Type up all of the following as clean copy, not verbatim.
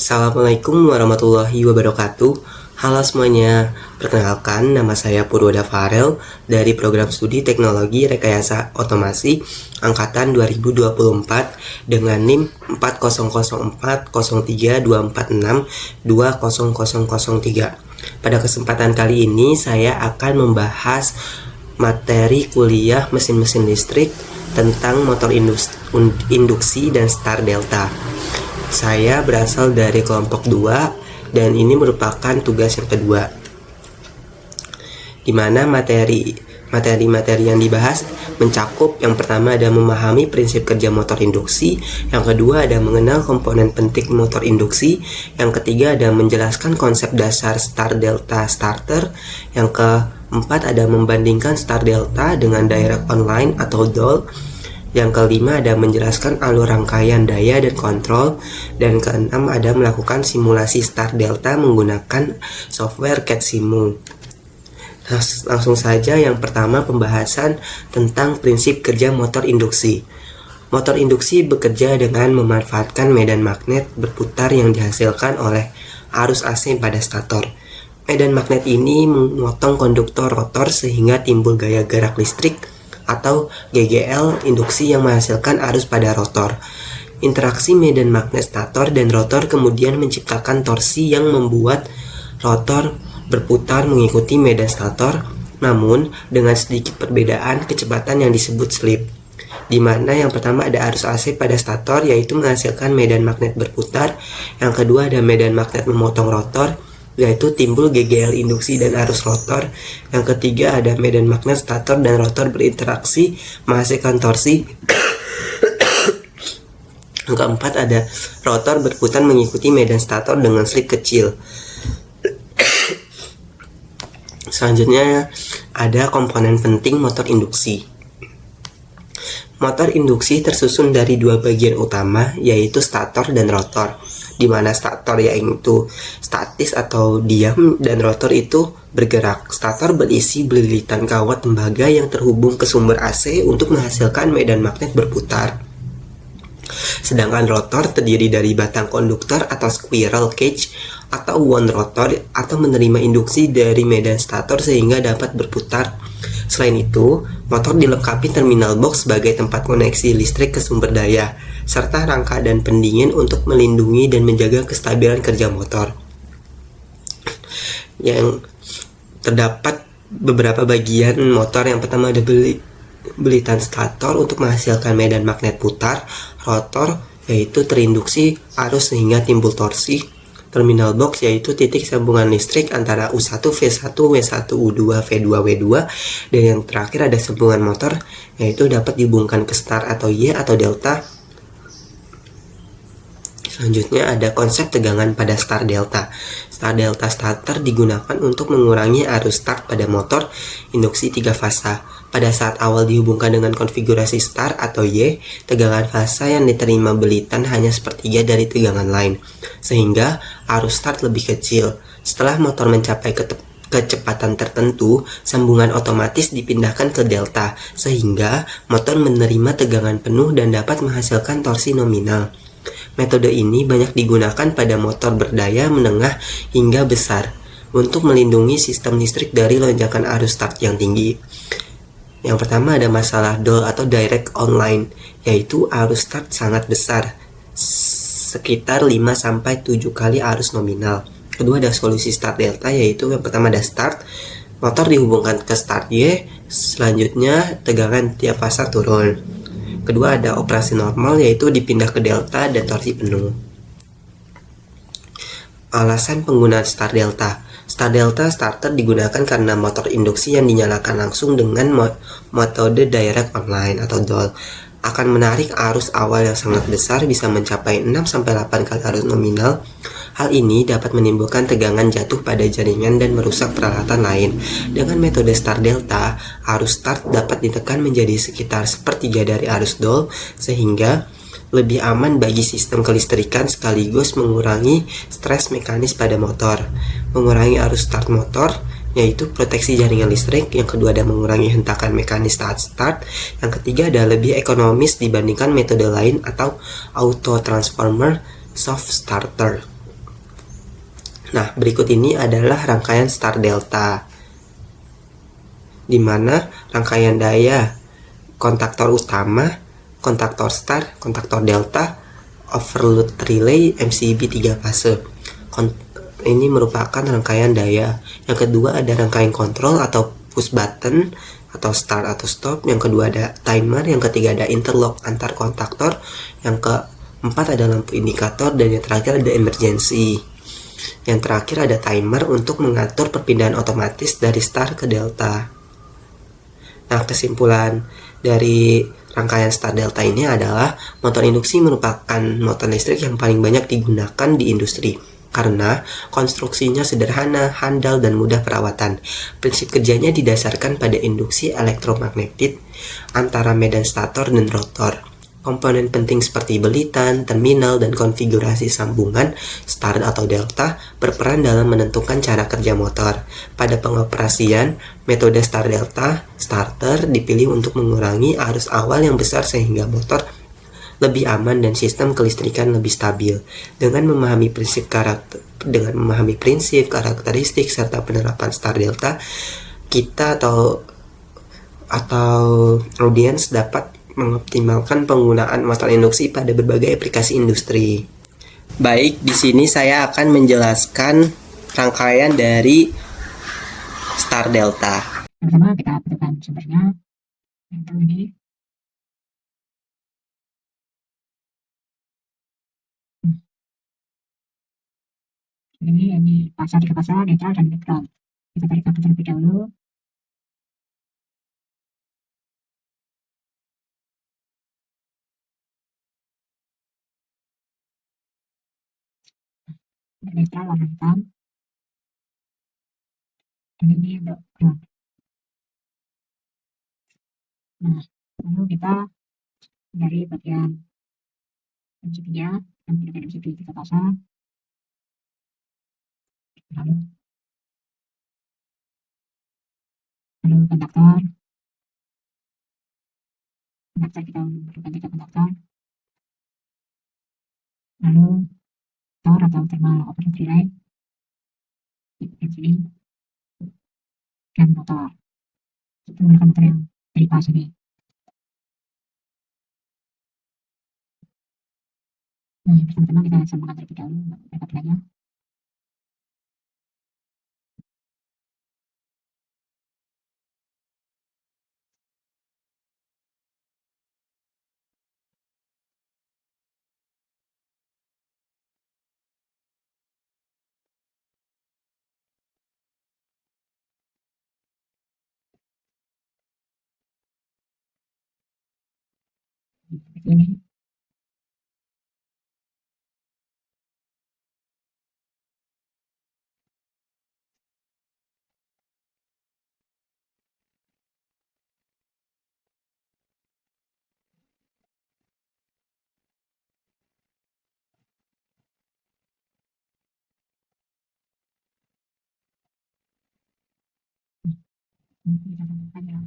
Assalamualaikum warahmatullahi wabarakatuh. Halo semuanya, perkenalkan nama saya Purwoda Farel dari program studi Teknologi Rekayasa Otomasi Angkatan 2024 dengan NIM 400403246200003. Pada kesempatan kali ini saya akan membahas materi kuliah mesin-mesin listrik tentang motor induksi dan star delta. Saya berasal dari kelompok 2 dan ini merupakan tugas yang kedua, di mana materi yang dibahas mencakup yang pertama ada memahami prinsip kerja motor induksi, yang kedua ada mengenal komponen penting motor induksi, yang ketiga ada menjelaskan konsep dasar star delta starter, yang keempat ada membandingkan star delta dengan direct online atau DOL, yang kelima ada menjelaskan alur rangkaian daya dan kontrol, dan keenam ada melakukan simulasi star delta menggunakan software CADSimu. Langsung saja, yang pertama pembahasan tentang prinsip kerja motor induksi. Motor induksi bekerja dengan memanfaatkan medan magnet berputar yang dihasilkan oleh arus AC pada stator. Medan magnet ini memotong konduktor rotor sehingga timbul gaya gerak listrik atau GGL induksi yang menghasilkan arus pada rotor. Interaksi medan magnet stator dan rotor kemudian menciptakan torsi yang membuat rotor berputar mengikuti medan stator, namun dengan sedikit perbedaan kecepatan yang disebut slip, di mana yang pertama ada arus AC pada stator yaitu menghasilkan medan magnet berputar, yang kedua ada medan magnet memotong rotor yaitu timbul GGL induksi dan arus rotor, yang ketiga ada medan magnet stator dan rotor berinteraksi menghasilkan torsi, yang keempat ada rotor berputar mengikuti medan stator dengan slip kecil. Selanjutnya ada komponen penting motor induksi. Motor induksi tersusun dari dua bagian utama yaitu stator dan rotor, di mana stator yaitu statis atau diam dan rotor itu bergerak. Stator berisi belilitan kawat tembaga yang terhubung ke sumber AC untuk menghasilkan medan magnet berputar. Sedangkan rotor terdiri dari batang konduktor atau squirrel cage atau wound rotor atau menerima induksi dari medan stator sehingga dapat berputar. Selain itu, motor dilengkapi terminal box sebagai tempat koneksi listrik ke sumber daya, serta rangka dan pendingin untuk melindungi dan menjaga kestabilan kerja motor. Yang terdapat beberapa bagian motor, yang pertama ada belitan stator untuk menghasilkan medan magnet putar, rotor yaitu terinduksi arus sehingga timbul torsi, terminal box yaitu titik sambungan listrik antara U1, V1, W1, U2, V2, W2, dan yang terakhir ada sambungan motor yaitu dapat dihubungkan ke star atau Y atau delta. Selanjutnya ada konsep tegangan pada star delta. Star delta starter digunakan untuk mengurangi arus start pada motor induksi 3 fasa. Pada saat awal dihubungkan dengan konfigurasi star atau Y, tegangan fasa yang diterima belitan hanya sepertiga dari tegangan lain, sehingga arus start lebih kecil. Setelah motor mencapai kecepatan tertentu, sambungan otomatis dipindahkan ke delta, sehingga motor menerima tegangan penuh dan dapat menghasilkan torsi nominal. Metode ini banyak digunakan pada motor berdaya menengah hingga besar untuk melindungi sistem listrik dari lonjakan arus start yang tinggi. Yang pertama ada masalah DOL atau direct online, yaitu arus start sangat besar, sekitar 5-7 kali arus nominal. Kedua ada solusi start delta, yaitu yang pertama ada start, motor dihubungkan ke start Y, selanjutnya tegangan tiap fasa turun. Kedua ada operasi normal, yaitu dipindah ke delta dan torsi penuh. Alasan penggunaan star delta. Star delta starter digunakan karena motor induksi yang dinyalakan langsung dengan metode direct online atau DOL akan menarik arus awal yang sangat besar, bisa mencapai 6-8 kali arus nominal. Hal ini dapat menimbulkan tegangan jatuh pada jaringan dan merusak peralatan lain. Dengan metode star delta, arus start dapat ditekan menjadi sekitar sepertiga dari arus DOL, sehingga lebih aman bagi sistem kelistrikan sekaligus mengurangi stres mekanis pada motor, mengurangi arus start motor, yaitu proteksi jaringan listrik. Yang kedua ada mengurangi hentakan mekanis saat start. Yang ketiga ada lebih ekonomis dibandingkan metode lain atau auto transformer soft starter. Nah, berikut ini adalah rangkaian star delta, di mana rangkaian daya kontaktor utama, kontaktor star, kontaktor delta, overload relay, MCB 3 fase. Ini merupakan rangkaian daya. Yang kedua ada rangkaian kontrol atau push button atau start atau stop. Yang kedua ada timer. Yang ketiga ada interlock antar kontaktor. Yang keempat ada lampu indikator. Dan yang terakhir ada emergency. Yang terakhir ada timer untuk mengatur perpindahan otomatis dari star ke delta. Nah, kesimpulan dari rangkaian star delta ini adalah motor induksi merupakan motor listrik yang paling banyak digunakan di industri karena konstruksinya sederhana, handal, dan mudah perawatan. Prinsip kerjanya didasarkan pada induksi elektromagnetik antara medan stator dan rotor. Komponen penting seperti belitan, terminal, dan konfigurasi sambungan star atau delta berperan dalam menentukan cara kerja motor. Pada pengoperasian, metode star delta starter dipilih untuk mengurangi arus awal yang besar sehingga motor lebih aman dan sistem kelistrikan lebih stabil. Dengan memahami prinsip, karakteristik, serta penerapan star delta, kita atau audiens dapat mengoptimalkan penggunaan motor induksi pada berbagai aplikasi industri. Baik, di sini saya akan menjelaskan rangkaian dari star delta. Pertama kita butuhkan sumbernya, yaitu ini. Ini fasa 3 fasa, netral dan neutral. Kita tarik kabel terlebih dahulu. Netral warna hitam. Dan ini untuk ground. Nah, lalu kita dari bagian MCB-nya, yang menggunakan MCB 3 fasa. Lalu kontaktor kita memerlukan 3 kontaktor. Lalu tor atau thermal overload relay di sini, dan motor. Kita menggunakan motor yang dari pas ini. Nah, pertama-tama kita sambungkan terlebih dahulu kabelnya. Seperti ini. Kita sambungkan yang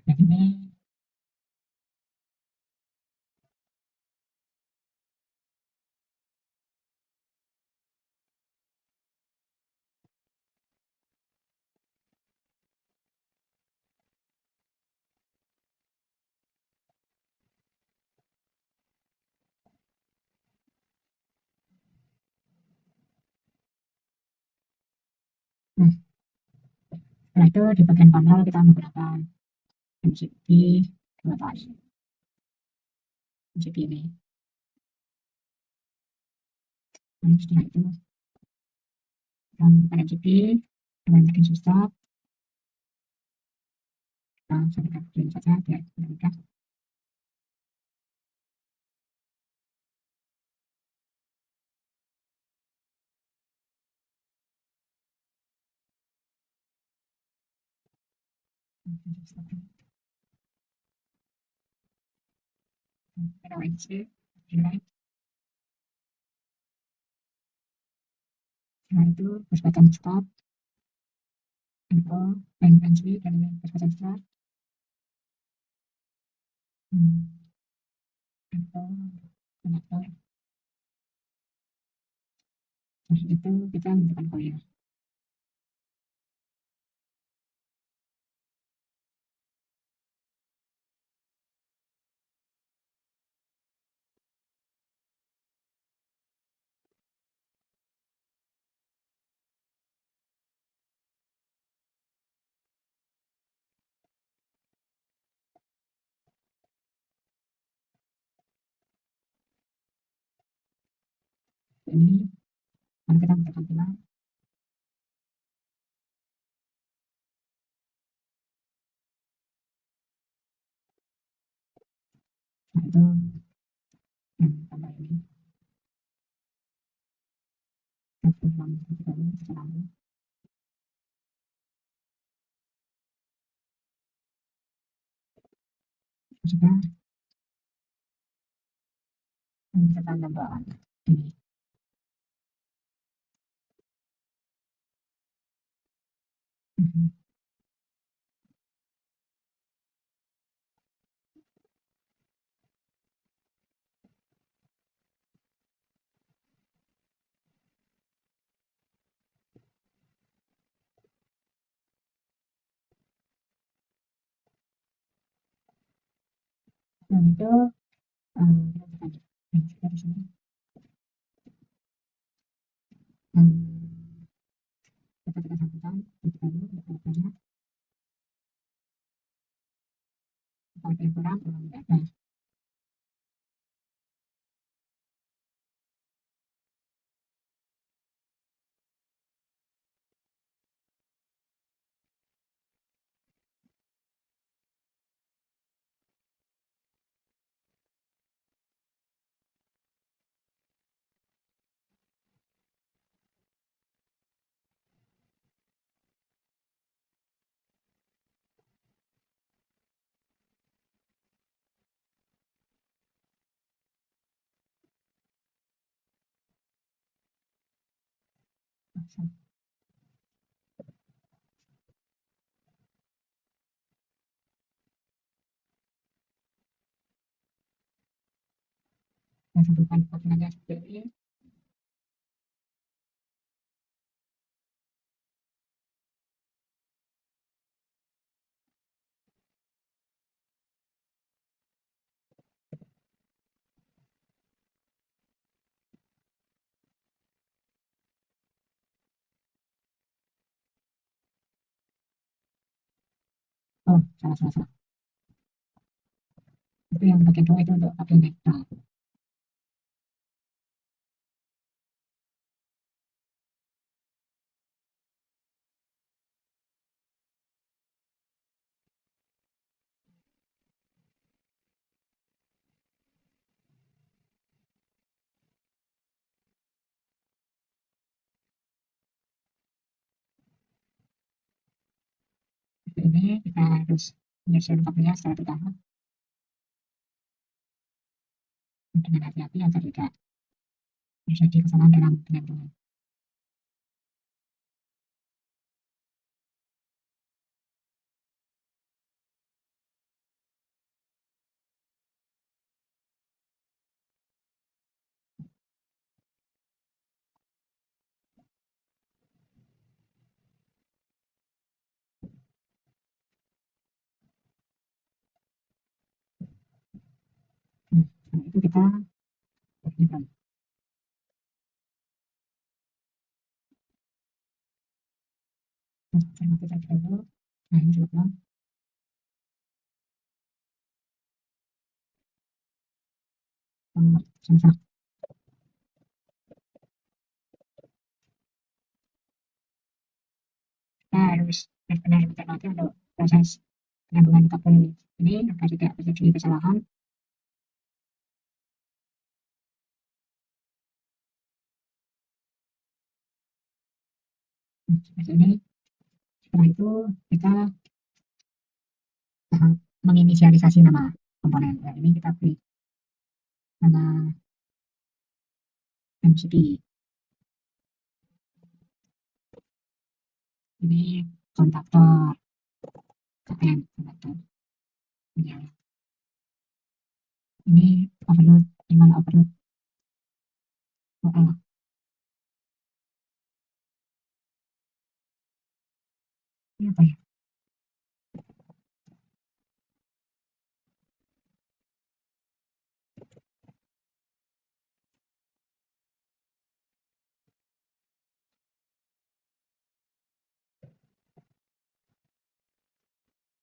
ini. Nah, setelah itu di bagian panel kita menggunakan MCB 2 fas. MCB ini. Lalu setelah itu kita menggunakan MCB dengan mesin stop. Kita sambungkan begini saja biar mudah. Kalau IC, jelek. Setelah itu push button start, info, NC dari push button start, info, konektor. Terus itu kita menentukan koil. Ini lalu kita menentukan pilar. Nah itu yang tambah ini. Kita ulang ini secara sudah menentukan tambahan ini. Nah itu kita lanjut. Kita di sini. Kita tekan sambutan, kita dulu, kita banyak. Kalau yang kurang, kalau tidak ada. Saya sebutkan tenaga seperti ini. Oh, salah. Itu yang bagian bawah itu untuk pakai nektar. Ini kita harus menyusun kabelnya secara bertahap dengan hati-hati agar tidak terjadi kesalahan dalam penyambungan. Setelah itu kita aktifkan. Cermati terlebih dahulu. Nah ini sudah pelan. Sama-sama. Kita harus benar-benar mencermati untuk proses penyambungan kabel ini agar tidak terjadi kesalahan. Seperti ini. Setelah itu kita menginisialisasi nama komponen. Nah, ini kita beri nama MCB. Ini kontaktor KN, kontaktor menyala. Ini overload, gimana overload? OL. Ini apa ya?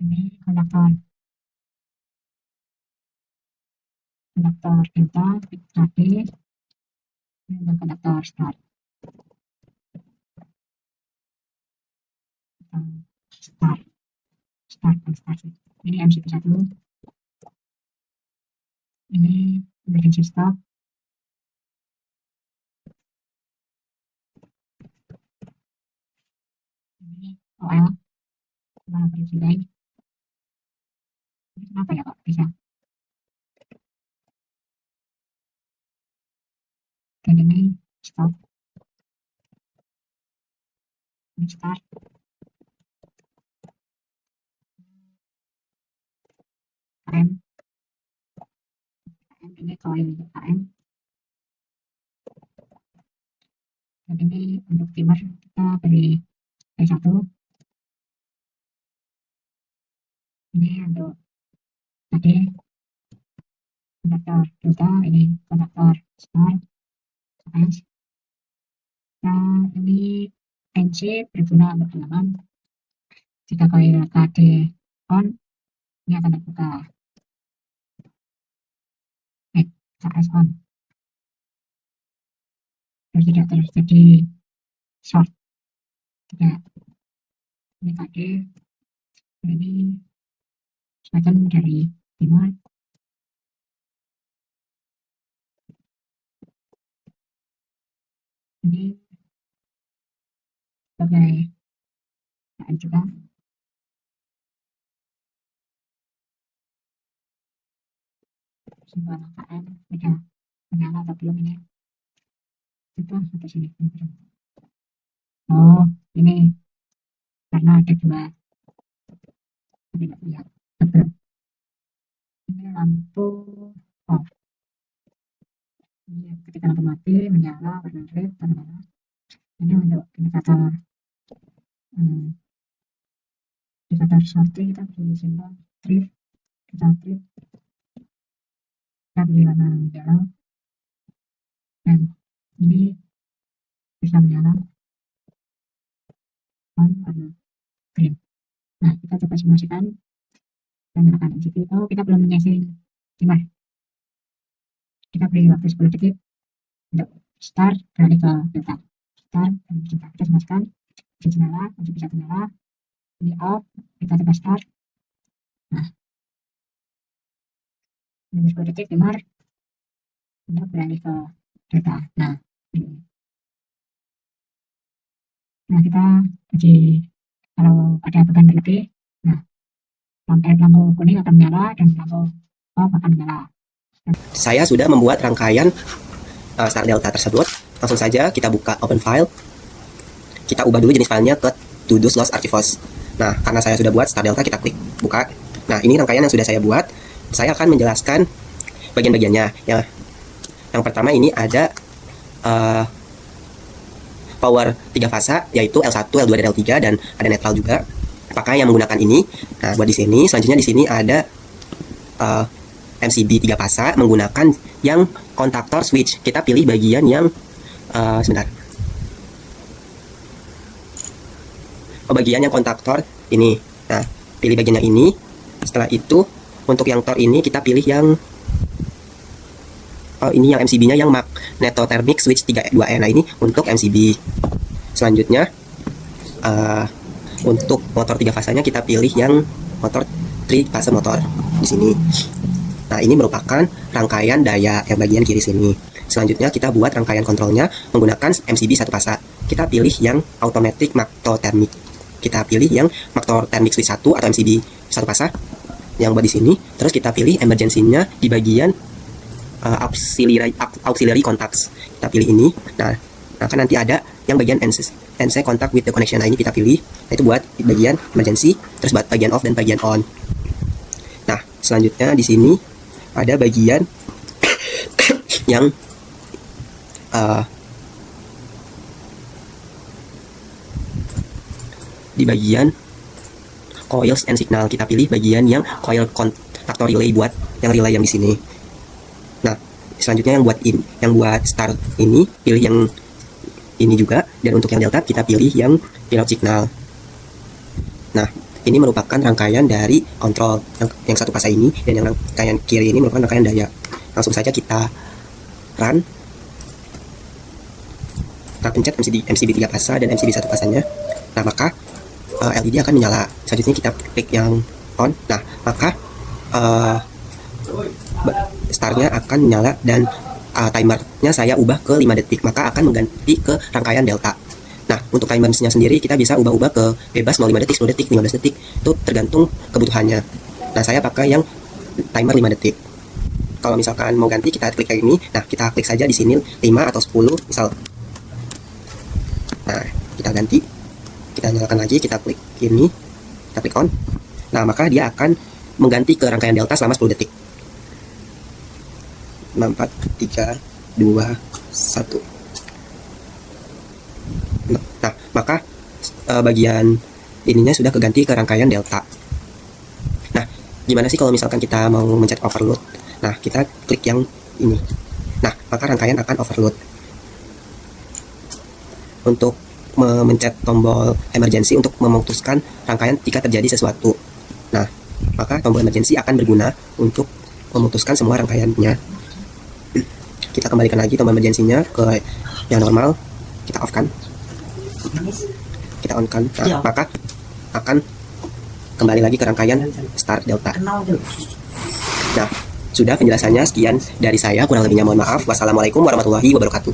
Ini kontaktor delta, AD, dan kontaktor start. Start. Ini MCB1. Ini emergency stop. Ini OL, mana emergency line. Ini kenapa ya kok bisa? Dan ini stop. Ini start. AM. Ini coil AM. Dan ini untuk timer kita beri P1. Ini untuk tadi kontaktor delta, ini kontaktor start, S. Nah, ini NC berguna untuk halaman. Jika coil KD on, ini akan terbuka. KS on. Biar tidak terjadi short. Tidak. Ini KD. Ini semacam dari timer. Ini sebagai KN juga. Simbol KN sudah menyala atau belum ini? Itu sampai sini. Oh, ini karena ada dua. Tidak lihat. Ini lampu off. Ini ketika lampu mati menyala warna red dan merah. Ini untuk indikator sorting kita beri simbol trip. Kita trip. Kita beri warna yellow. Dan ini bisa menyala warna green. Nah, kita coba simulasikan dan nyalakan MCB. Oh, kita belum menyesing timer. Kita beri waktu 10 detik untuk start beralih ke delta. Start dan delta. Kita simulasikan. Bisa nyala, MCB bisa nyala. Ini off, kita coba start. Nah, menunggu 10 detik timer untuk beralih ke delta. Nah, ini. Nah, kita uji kalau ada beban berlebih. Nah, lampu kuning akan menyala dan lampu off akan menyala. Saya sudah membuat rangkaian start delta tersebut. Langsung saja kita buka open file. Kita ubah dulu jenis filenya ke to-dos loss archivos. Nah, karena saya sudah buat start delta, kita klik buka. Nah, ini rangkaian yang sudah saya buat. Saya akan menjelaskan bagian-bagiannya. Ya, yang pertama ini ada power 3 fasa, yaitu L1, L2, dan L3, dan ada netral juga. Apakah yang menggunakan ini? Nah, buat di sini, selanjutnya di sini ada MCB 3 fasa menggunakan yang kontaktor switch. Kita pilih bagian yang sebentar. Bagian yang kontaktor ini. Nah, pilih bagian yang ini. Setelah itu, untuk yang tor ini kita pilih yang ini yang MCB-nya yang magnetothermic switch 32E. Nah, ini untuk MCB. Selanjutnya untuk motor 3 fasanya kita pilih yang motor 3 fase motor di sini. Nah, ini merupakan rangkaian daya yang bagian kiri sini. Selanjutnya kita buat rangkaian kontrolnya menggunakan MCB 1 fasa. Kita pilih yang automatic magnetothermic. Kita pilih yang magnetothermic switch 1 atau MCB 1 fasa yang buat di sini. Terus kita pilih emergency-nya di bagian auxiliary contacts. Kita pilih ini. Nah, kan nanti ada yang bagian NC contact with the connection. Nah, ini kita pilih. Nah, itu buat bagian emergency, terus buat bagian off dan bagian on. Nah, selanjutnya di sini ada bagian yang di bagian coils and signal. Kita pilih bagian yang coil contactor relay, buat yang relay yang di sini. Nah, selanjutnya yang buat start ini pilih yang ini juga, dan untuk yang delta kita pilih yang pilot signal. Nah, ini merupakan rangkaian dari kontrol yang satu fase ini, dan yang rangkaian kiri ini merupakan rangkaian daya. Langsung saja kita run. Kita pencet MCB 3 fase dan MCB 1 fasenya. Nah, maka LED akan menyala. Selanjutnya kita klik yang on. Nah, maka startnya akan menyala, dan timernya saya ubah ke 5 detik, maka akan mengganti ke rangkaian delta. Nah, untuk timernya sendiri kita bisa ubah-ubah ke bebas, mau 5 detik, 10 detik, 15 detik, itu tergantung kebutuhannya. Nah, saya pakai yang timer 5 detik. Kalau misalkan mau ganti, kita klik kayak ini. Nah, kita klik saja di sini 5 atau 10 misal. Nah, kita ganti, kita nyalakan lagi, kita klik ini, kita klik on. Nah, maka dia akan mengganti ke rangkaian delta selama 10 detik. 5, 4, 3, 2, 1. Nah, maka bagian ininya sudah keganti ke rangkaian delta. Nah, gimana sih kalau misalkan kita mau mencet overload? Nah, kita klik yang ini. Nah, maka rangkaian akan overload. Untuk memencet tombol emergency untuk memutuskan rangkaian jika terjadi sesuatu. Nah, maka tombol emergency akan berguna untuk memutuskan semua rangkaiannya. Kita kembalikan lagi tombol emergency-nya ke yang normal. Kita off kan. Kita on kan. Nah, maka akan kembali lagi ke rangkaian start delta. Nah, sudah penjelasannya. Sekian dari saya, kurang lebihnya mohon maaf. Wassalamualaikum warahmatullahi wabarakatuh.